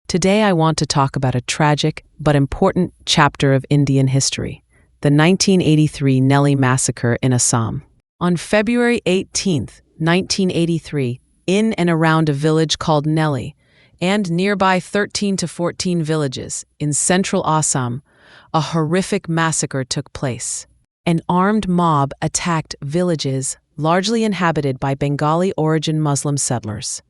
Today I want to talk about a tragic but important chapter of Indian history, the 1983 Nellie Massacre in Assam. On February 18, 1983, in and around a village called Nellie, and nearby 13 to 14 villages in central Assam, a horrific massacre took place. An armed mob attacked villages largely inhabited by Bengali-origin Muslim settlers.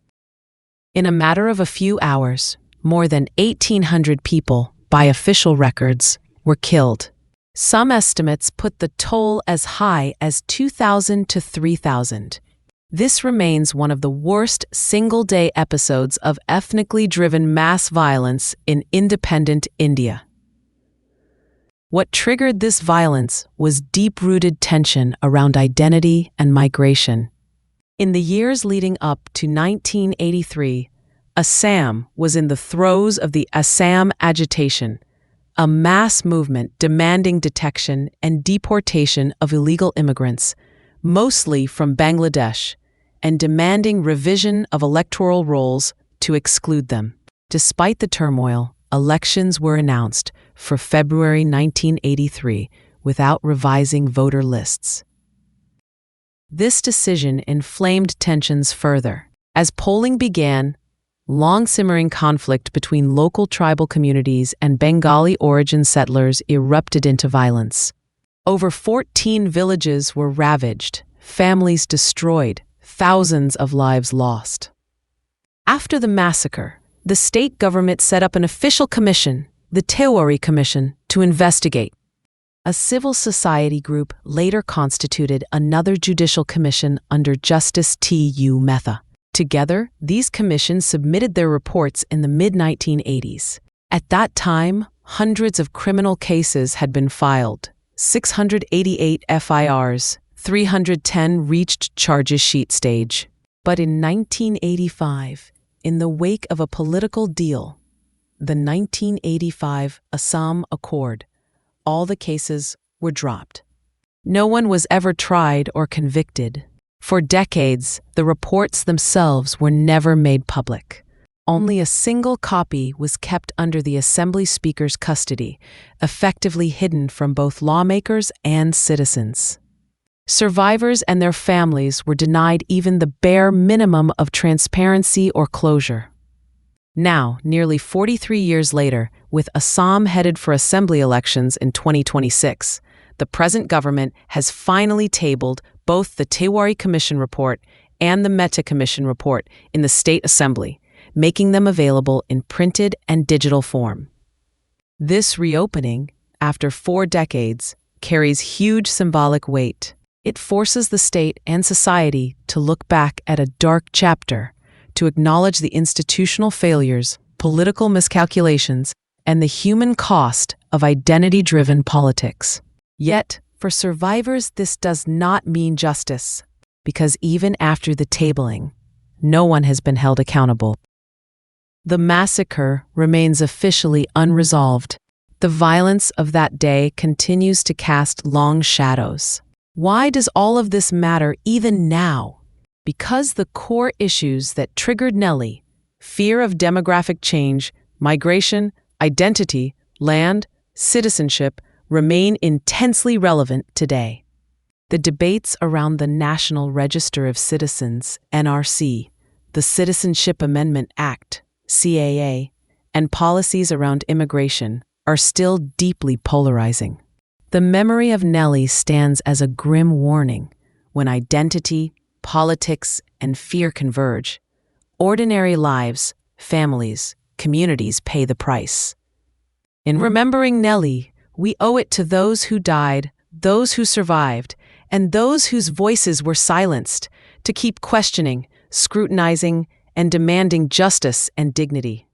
In a matter of a few hours, more than 1,800 people, by official records, were killed. Some estimates put the toll as high as 2,000 to 3,000. This remains one of the worst single-day episodes of ethnically driven mass violence in independent India. What triggered this violence was deep-rooted tension around identity and migration. In the years leading up to 1983, Assam was in the throes of the Assam agitation, a mass movement demanding detection and deportation of illegal immigrants, mostly from Bangladesh, and demanding revision of electoral rolls to exclude them. Despite the turmoil, elections were announced for February 1983 without revising voter lists. This decision inflamed tensions further. As polling began, long-simmering conflict between local tribal communities and Bengali-origin settlers erupted into violence. Over 14 villages were ravaged, families destroyed, thousands of lives lost. After the massacre, the state government set up an official commission, the Tewari Commission, to investigate. A civil society group later constituted another judicial commission under Justice T.U. Mehta. Together, these commissions submitted their reports in the mid-1980s. At that time, hundreds of criminal cases had been filed, 688 FIRs, 310 reached charges sheet stage. But in 1985, in the wake of a political deal, the 1985 Assam Accord, all the cases were dropped. No one was ever tried or convicted. For decades, the reports themselves were never made public. Only a single copy was kept under the Assembly Speaker's custody, effectively hidden from both lawmakers and citizens. Survivors and their families were denied even the bare minimum of transparency or closure. Now, nearly 43 years later, with Assam headed for assembly elections in 2026, the present government has finally tabled both the Tewari Commission report and the Mehta Commission report in the State Assembly, making them available in printed and digital form. This reopening, after 4 decades, carries huge symbolic weight. It forces the state and society to look back at a dark chapter, to acknowledge the institutional failures, political miscalculations, and the human cost of identity-driven politics. Yet, for survivors, this does not mean justice, because even after the tabling, no one has been held accountable. The massacre remains officially unresolved. The violence of that day continues to cast long shadows. Why does all of this matter even now? Because the core issues that triggered Nellie, fear of demographic change, migration, identity, land, citizenship, remain intensely relevant today. The debates around the National Register of Citizens, NRC, the Citizenship Amendment Act, CAA, and policies around immigration are still deeply polarizing. The memory of Nellie stands as a grim warning. When identity, politics, and fear converge, ordinary lives, families, communities pay the price. In remembering Nellie, we owe it to those who died, those who survived, and those whose voices were silenced, to keep questioning, scrutinizing, and demanding justice and dignity.